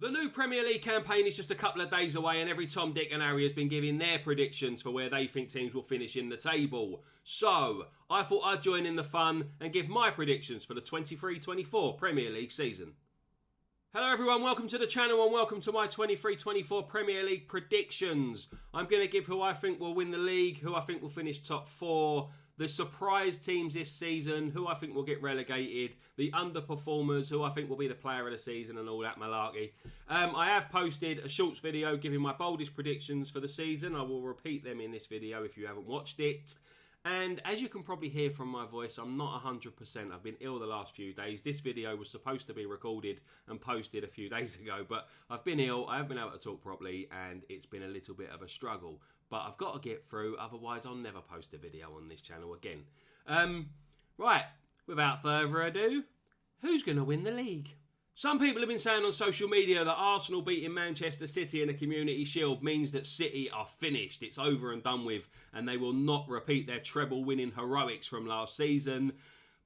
The new Premier League campaign is just a couple of days away, and every Tom, Dick and Harry has been giving their predictions for where they think teams will finish in the table. So, I thought I'd join in the fun and give my predictions for the 23-24 Premier League season. Hello everyone, welcome to the channel and welcome to my 23-24 Premier League predictions. I'm going to give who I think will win the league, who I think will finish top 4, the surprise teams this season, who I think will get relegated, the underperformers, who I think will be the player of the season and all that malarkey. I have posted a shorts video giving my boldest predictions for the season. I will repeat them in this video if you haven't watched it. And as you can probably hear from my voice, I'm not 100%. I've been ill the last few days. This video was supposed to be recorded and posted a few days ago, but I've been ill. I haven't been able to talk properly, and it's been a little bit of a struggle. But I've got to get through, otherwise I'll never post a video on this channel again. Right, without further ado, who's going to win the league? Some people have been saying on social media that Arsenal beating Manchester City in the Community Shield means that City are finished. It's over and done with, and they will not repeat their treble-winning heroics from last season.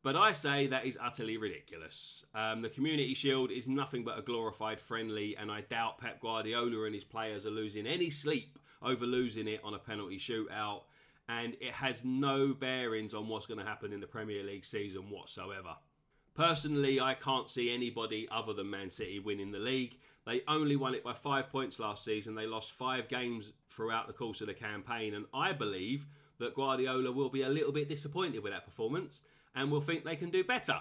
But I say that is utterly ridiculous. The Community Shield is nothing but a glorified friendly, and I doubt Pep Guardiola and his players are losing any sleep over losing it on a penalty shootout. And it has no bearings on what's going to happen in the Premier League season whatsoever. Personally, I can't see anybody other than Man City winning the league. They only won it by 5 points last season. They lost 5 games throughout the course of the campaign. And I believe that Guardiola will be a little bit disappointed with that performance and will think they can do better.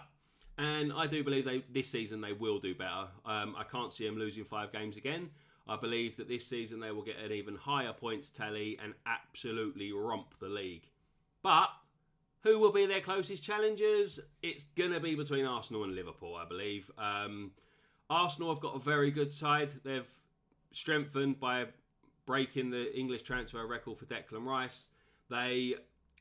And I do believe this season they will do better. I can't see them losing 5 games again. I believe that this season they will get an even higher points tally and absolutely romp the league. But who will be their closest challengers? It's going to be between Arsenal and Liverpool, I believe. Arsenal have got a very good side. They've strengthened by breaking the English transfer record for Declan Rice. They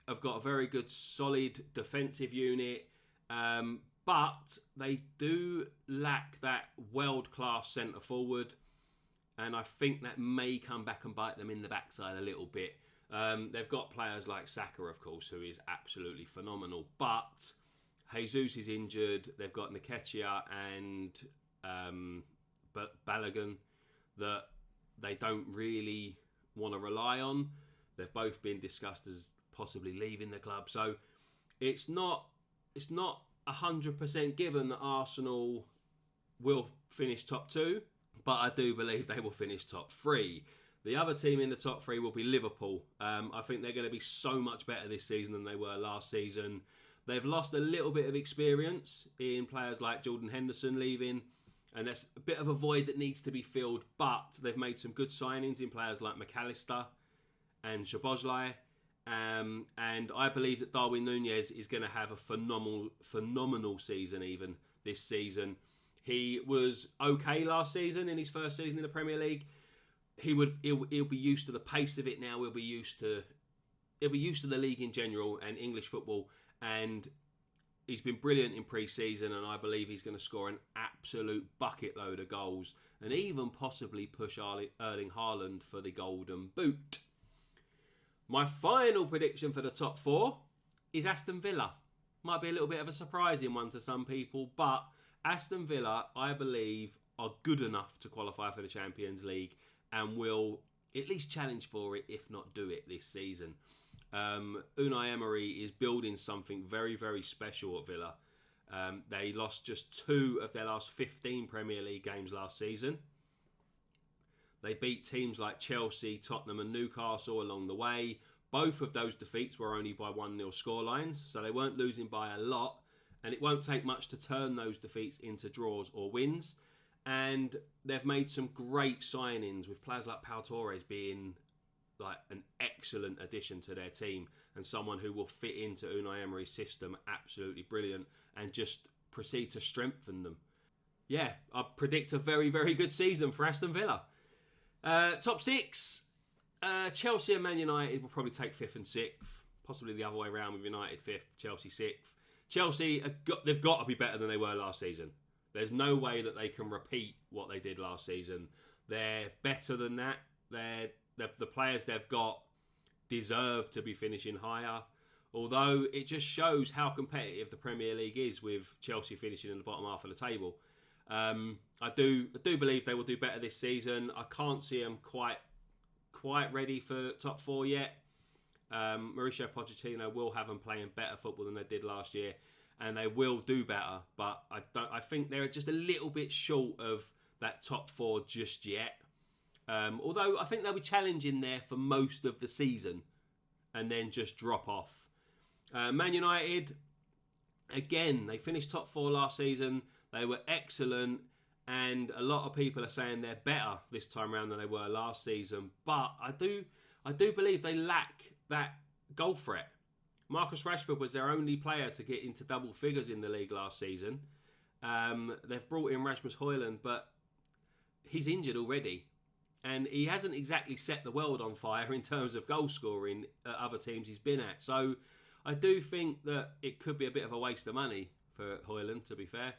have got a very good, solid defensive unit. But they do lack that world-class centre-forward. And I think that may come back and bite them in the backside a little bit. They've got players like Saka, of course, who is absolutely phenomenal. But Jesus is injured. They've got Nketiah and Balogun that they don't really want to rely on. They've both been discussed as possibly leaving the club. So it's not 100% given that Arsenal will finish top 2. But I do believe they will finish top 3. The other team in the top 3 will be Liverpool. I think they're going to be so much better this season than they were last season. They've lost a little bit of experience in players like Jordan Henderson leaving, and that's a bit of a void that needs to be filled. But they've made some good signings in players like McAllister and Szoboszlai. And I believe that Darwin Núñez is going to have a phenomenal season even this season. He was okay last season in his first season in the Premier League. He'll be used to the pace of it now. He'll be used to the league in general and English football. And he's been brilliant in pre-season, and I believe he's going to score an absolute bucket load of goals and even possibly push Erling Haaland for the Golden Boot. My final prediction for the top 4 is Aston Villa. Might be a little bit of a surprising one to some people, but Aston Villa, I believe, are good enough to qualify for the Champions League and will at least challenge for it, if not do it, this season. Unai Emery is building something very, very special at Villa. They lost just 2 of their last 15 Premier League games last season. They beat teams like Chelsea, Tottenham and Newcastle along the way. Both of those defeats were only by 1-0 scorelines, so they weren't losing by a lot. And it won't take much to turn those defeats into draws or wins. And they've made some great signings, with players like Pau Torres being like an excellent addition to their team and someone who will fit into Unai Emery's system absolutely brilliant and just proceed to strengthen them. Yeah, I predict a very, very good season for Aston Villa. Top 6, Chelsea and Man United will probably take 5th and 6th. Possibly the other way around, with United 5th, Chelsea 6th. Chelsea, they've got to be better than they were last season. There's no way that they can repeat what they did last season. They're better than that. The players they've got deserve to be finishing higher. Although it just shows how competitive the Premier League is, with Chelsea finishing in the bottom half of the table. I I do believe they will do better this season. I can't see them quite ready for top 4 yet. Mauricio Pochettino will have them playing better football than they did last year, and they will do better. But I think they're just a little bit short of that top 4 just yet. Although I think they'll be challenging there for most of the season, and then just drop off. Man United, again, they finished top 4 last season. They were excellent, and a lot of people are saying they're better this time around than they were last season. But I do believe they lack that goal threat. Marcus Rashford was their only player to get into double figures in the league last season. They've brought in Rasmus Højlund, but he's injured already. And he hasn't exactly set the world on fire in terms of goal scoring at other teams he's been at. So I do think that it could be a bit of a waste of money for Højlund, to be fair.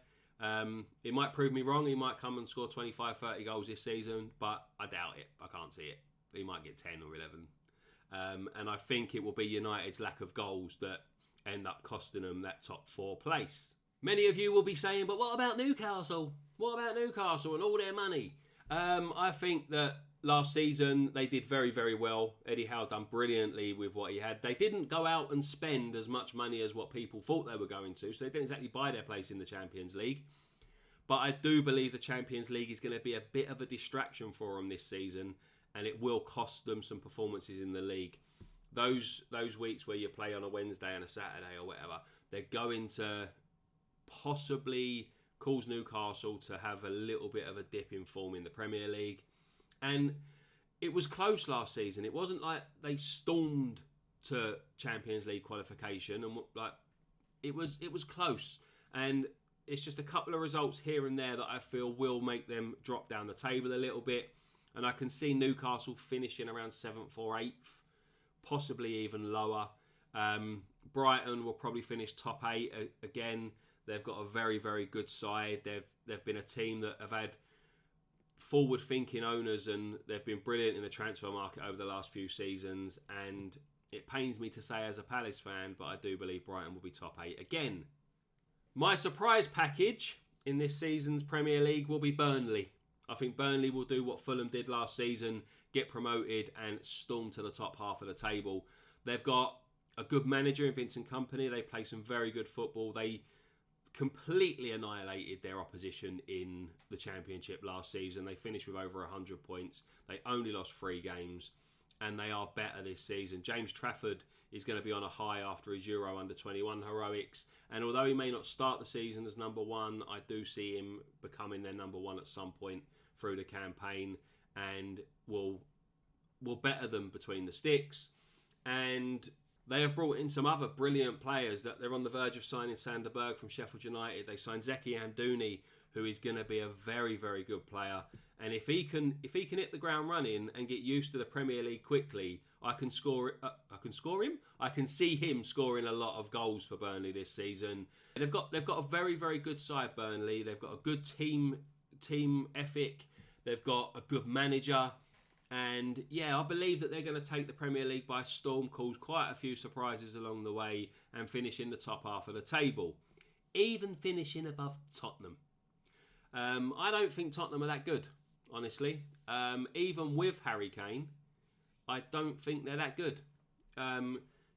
It might prove me wrong. He might come and score 25, 30 goals this season, but I doubt it. I can't see it. He might get 10 or 11. And I think it will be United's lack of goals that end up costing them that top 4 place. Many of you will be saying, but what about Newcastle? What about Newcastle and all their money? I think that last season they did very, very well. Eddie Howe done brilliantly with what he had. They didn't go out and spend as much money as what people thought they were going to, so they didn't exactly buy their place in the Champions League. But I do believe the Champions League is going to be a bit of a distraction for them this season, and it will cost them some performances in the league. Those weeks where you play on a Wednesday and a Saturday or whatever, they're going to possibly cause Newcastle to have a little bit of a dip in form in the Premier League. And it was close last season. It wasn't like they stormed to Champions League qualification, and like it was close. And it's just a couple of results here and there that I feel will make them drop down the table a little bit. And I can see Newcastle finishing around 7th or 8th, possibly even lower. Brighton will probably finish top 8 again. They've got a very, very good side. They've been a team that have had forward-thinking owners, and they've been brilliant in the transfer market over the last few seasons. And it pains me to say as a Palace fan, but I do believe Brighton will be top 8 again. My surprise package in this season's Premier League will be Burnley. I think Burnley will do what Fulham did last season, get promoted and storm to the top half of the table. They've got a good manager in Vincent Kompany. They play some very good football. They completely annihilated their opposition in the Championship last season. They finished with over 100 points. They only lost 3 games, and they are better this season. James Trafford is going to be on a high after his Euro Under-21 heroics, and although he may not start the season as number 1, I do see him becoming their number 1 at some point through the campaign, and will better them between the sticks. And they have brought in some other brilliant players that they're on the verge of signing. Sander Berg from Sheffield United. They signed Zeki Amdouni, who is going to be a very, very good player. And if he can hit the ground running and get used to the Premier League quickly, I can see him scoring a lot of goals for Burnley this season. They've got a very, very good side, Burnley. They've got a good team ethic. They've got a good manager. And yeah, I believe that they're going to take the Premier League by storm, cause quite a few surprises along the way, and finish in the top half of the table. Even finishing above Tottenham. I don't think Tottenham are that good, honestly. Even with Harry Kane, I don't think they're that good.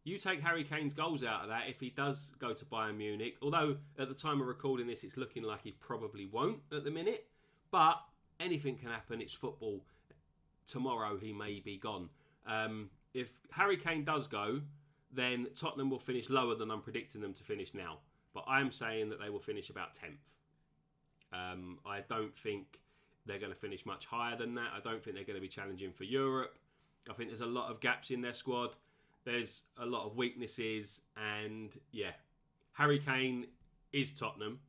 You take Harry Kane's goals out of that if he does go to Bayern Munich, although at the time of recording this, it's looking like he probably won't at the minute. But anything can happen. It's football. Tomorrow he may be gone. If Harry Kane does go, then Tottenham will finish lower than I'm predicting them to finish now. But I'm saying that they will finish about 10th. I don't think they're going to finish much higher than that. I don't think they're going to be challenging for Europe. I think there's a lot of gaps in their squad. There's a lot of weaknesses. And yeah, Harry Kane is Tottenham.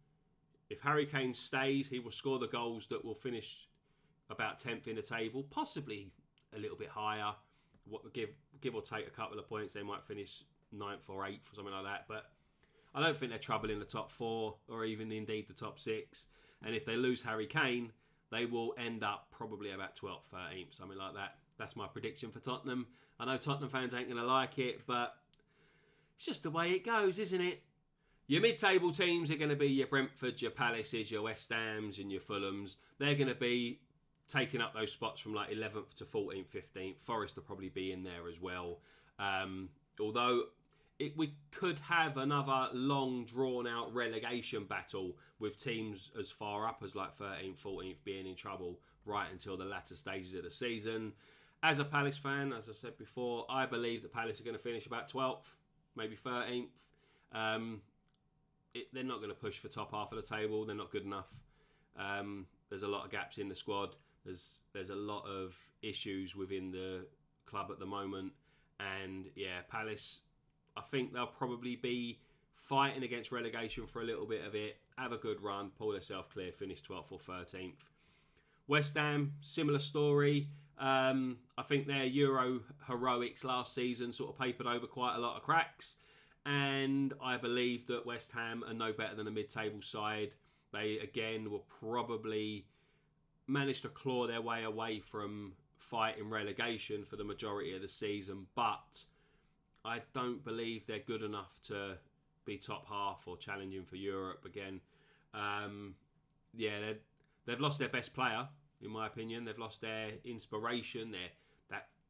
If Harry Kane stays, he will score the goals that will finish about 10th in the table, possibly a little bit higher. Give or take a couple of points, they might finish 9th or 8th or something like that. But I don't think they're trouble in the top 4 or even indeed the top 6. And if they lose Harry Kane, they will end up probably about 12th, 13th, something like that. That's my prediction for Tottenham. I know Tottenham fans ain't going to like it, but it's just the way it goes, isn't it? Your mid-table teams are going to be your Brentford, your Palaces, your West Hams and your Fulhams. They're going to be taking up those spots from like 11th to 14th, 15th. Forest will probably be in there as well. Although we could have another long, drawn-out relegation battle with teams as far up as like 13th, 14th being in trouble right until the latter stages of the season. As a Palace fan, as I said before, I believe that Palace are going to finish about 12th, maybe 13th. They're not going to push for top half of the table. They're not good enough. There's a lot of gaps in the squad. There's a lot of issues within the club at the moment. And yeah, Palace, I think they'll probably be fighting against relegation for a little bit of it, have a good run, pull themselves clear, finish 12th or 13th. West Ham, similar story. I think their Euro heroics last season sort of papered over quite a lot of cracks. And I believe that West Ham are no better than a mid-table side. They, again, will probably manage to claw their way away from fighting relegation for the majority of the season. But I don't believe they're good enough to be top half or challenging for Europe again. They've lost their best player, in my opinion. They've lost their inspiration,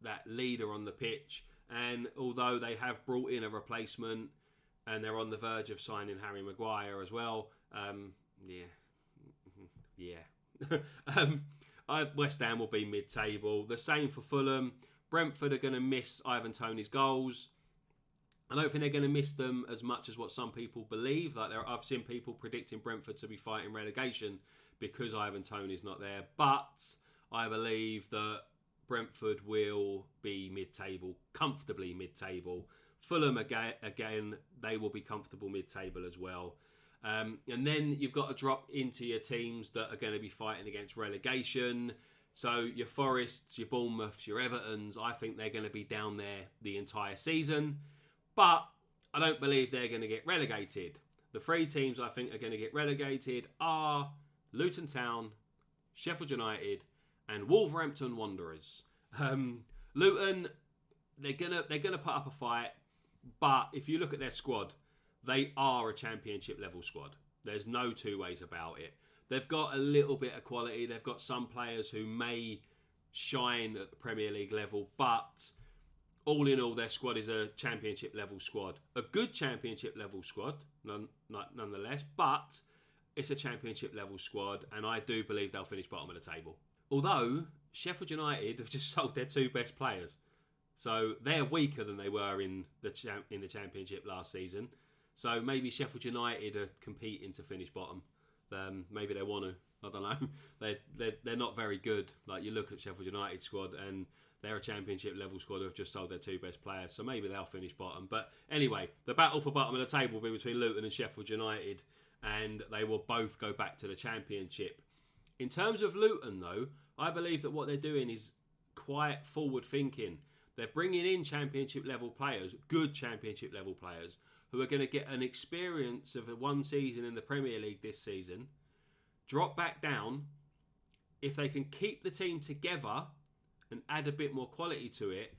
that leader on the pitch. And although they have brought in a replacement and they're on the verge of signing Harry Maguire as well, West Ham will be mid-table. The same for Fulham. Brentford are going to miss Ivan Toney's goals. I don't think they're going to miss them as much as what some people believe. I've seen people predicting Brentford to be fighting relegation because Ivan Toney's not there. But I believe that Brentford will be mid-table, comfortably mid-table. Fulham, again, they will be comfortable mid-table as well. And then you've got to drop into your teams that are going to be fighting against relegation. So your Forests, your Bournemouths, your Evertons, I think they're going to be down there the entire season. But I don't believe they're going to get relegated. The three teams I think are going to get relegated are Luton Town, Sheffield United, and Wolverhampton Wanderers. Luton, they're gonna put up a fight, but if you look at their squad, they are a championship level squad. There's no two ways about it. They've got a little bit of quality. They've got some players who may shine at the Premier League level, but all in all, their squad is a championship level squad. A good championship level squad, nonetheless, but it's a championship level squad, and I do believe they'll finish bottom of the table. Although Sheffield United have just sold their two best players, so they're weaker than they were in the Championship last season. So maybe Sheffield United are competing to finish bottom. Maybe they want to. I don't know. They're not very good. Like, you look at Sheffield United squad and they're a Championship level squad who have just sold their two best players. So maybe they'll finish bottom. But anyway, the battle for bottom of the table will be between Luton and Sheffield United, and they will both go back to the Championship. In terms of Luton, though, I believe that what they're doing is quite forward-thinking. They're bringing in Championship-level players, good Championship-level players, who are going to get an experience of one season in the Premier League this season, drop back down. If they can keep the team together and add a bit more quality to it,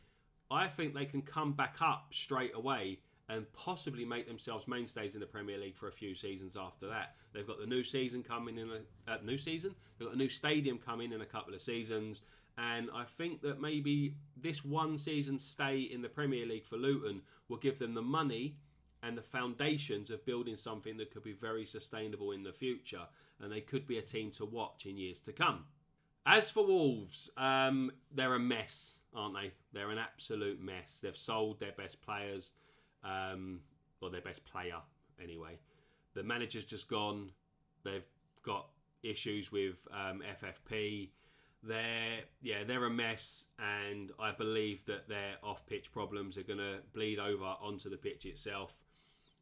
I think they can come back up straight away and possibly make themselves mainstays in the Premier League for a few seasons after that. They've got the new season coming in. They've got a new stadium coming in a couple of seasons. And I think that maybe this one season stay in the Premier League for Luton will give them the money and the foundations of building something that could be very sustainable in the future. And they could be a team to watch in years to come. As for Wolves, they're a mess, aren't they? They're an absolute mess. They've sold their best players. Or their best player anyway. The manager's just gone. They've got issues with FFP. They're a mess, and I believe that their off-pitch problems are going to bleed over onto the pitch itself.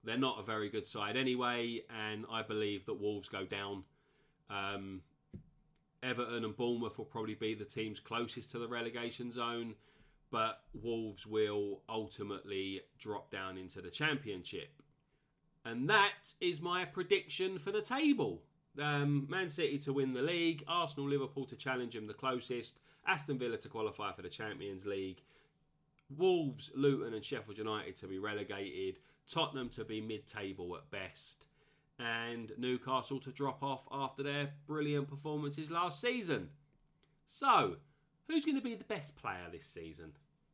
They're not a very good side anyway, and I believe that Wolves go down. Everton and Bournemouth will probably be the teams closest to the relegation zone, but Wolves will ultimately drop down into the Championship. And that is my prediction for the table. Man City to win the league, Arsenal, Liverpool to challenge them the closest, Aston Villa to qualify for the Champions League, Wolves, Luton and Sheffield United to be relegated, Tottenham to be mid-table at best, and Newcastle to drop off after their brilliant performances last season. So, who's going to be the best player this season?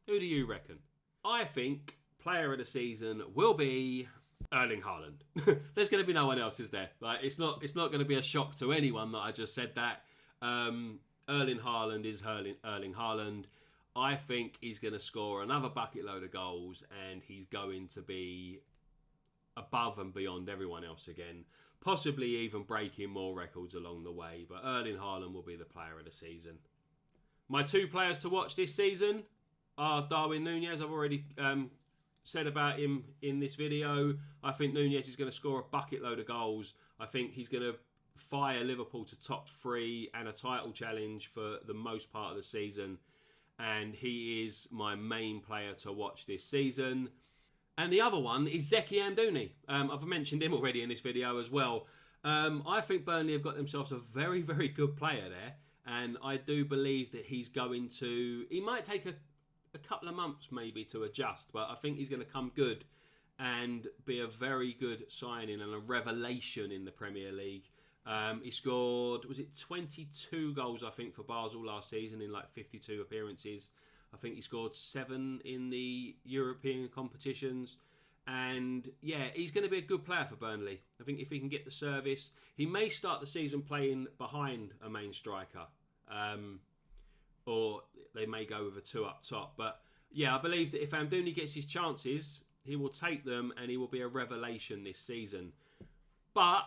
Who do you reckon? I think player of the season will be Erling Haaland. There's going to be no one else, is there? Like, it's not going to be a shock to anyone that I just said that. Erling Haaland is Erling Haaland. I think he's going to score another bucket load of goals, and he's going to be above and beyond everyone else again, possibly even breaking more records along the way. But Erling Haaland will be the player of the season. My two players to watch this season are Darwin Núñez. I've already said about him in this video. I think Núñez is going to score a bucket load of goals. I think he's going to fire Liverpool to top 3 and a title challenge for the most part of the season. And he is my main player to watch this season. And the other one is Zeki Amdouni. I've mentioned him already in this video as well. I think Burnley have got themselves a very, very good player there. And I do believe that he's going to... He might take a couple of months maybe to adjust, but I think he's going to come good and be a very good signing and a revelation in the Premier League. He scored, was it 22 goals, I think, for Basel last season in like 52 appearances. I think he scored 7 in the European competitions. And yeah, he's going to be a good player for Burnley. I think if he can get the service, he may start the season playing behind a main striker. Or they may go with a 2 up top. But yeah, I believe that if Amdouni gets his chances, he will take them and he will be a revelation this season. But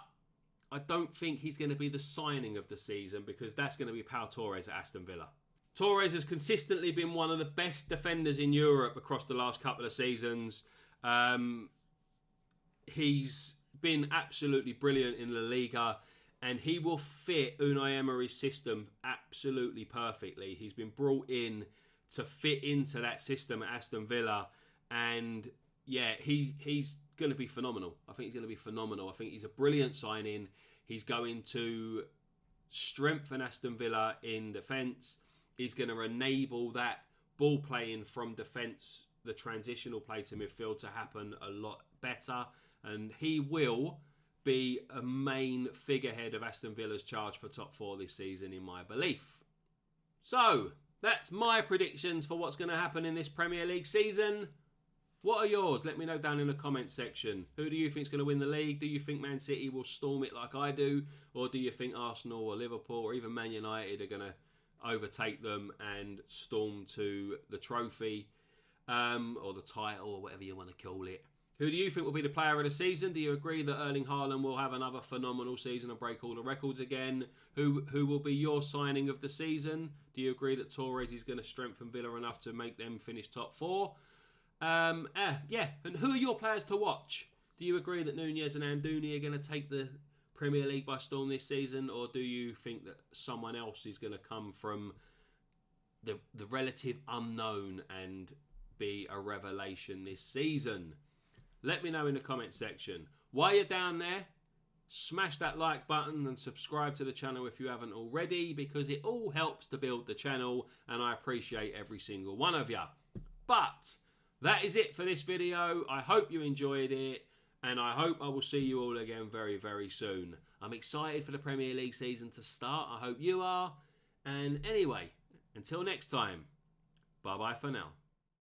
I don't think he's going to be the signing of the season, because that's going to be Pau Torres at Aston Villa. Torres has consistently been one of the best defenders in Europe across the last couple of seasons. He's been absolutely brilliant in La Liga, and he will fit Unai Emery's system absolutely perfectly. He's been brought in to fit into that system at Aston Villa, and yeah, he's going to be phenomenal. I think he's going to be phenomenal. I think he's a brilliant signing. He's going to strengthen Aston Villa in defence. He's going to enable that ball playing from defence, the transitional play to midfield, to happen a lot better. And he will be a main figurehead of Aston Villa's charge for top 4 this season, in my belief. So, that's my predictions for what's going to happen in this Premier League season. What are yours? Let me know down in the comments section. Who do you think is going to win the league? Do you think Man City will storm it like I do? Or do you think Arsenal or Liverpool or even Man United are going to overtake them and storm to the trophy or the title or whatever you want to call it? Who do you think will be the player of the season? Do you agree that Erling Haaland will have another phenomenal season and break all the records again? Who will be your signing of the season? Do you agree that Torres is going to strengthen Villa enough to make them finish top 4? Yeah, and who are your players to watch? Do you agree that Núñez and Amdouni are going to take the Premier League by storm this season, or do you think that someone else is going to come from the relative unknown and be a revelation this season? Let me know in the comment section. While you're down there, smash that like button and subscribe to the channel if you haven't already, because it all helps to build the channel and I appreciate every single one of you. But that is it for this video. I hope you enjoyed it, and I hope I will see you all again very, very soon. I'm excited for the Premier League season to start. I hope you are. And anyway, until next time, bye-bye for now.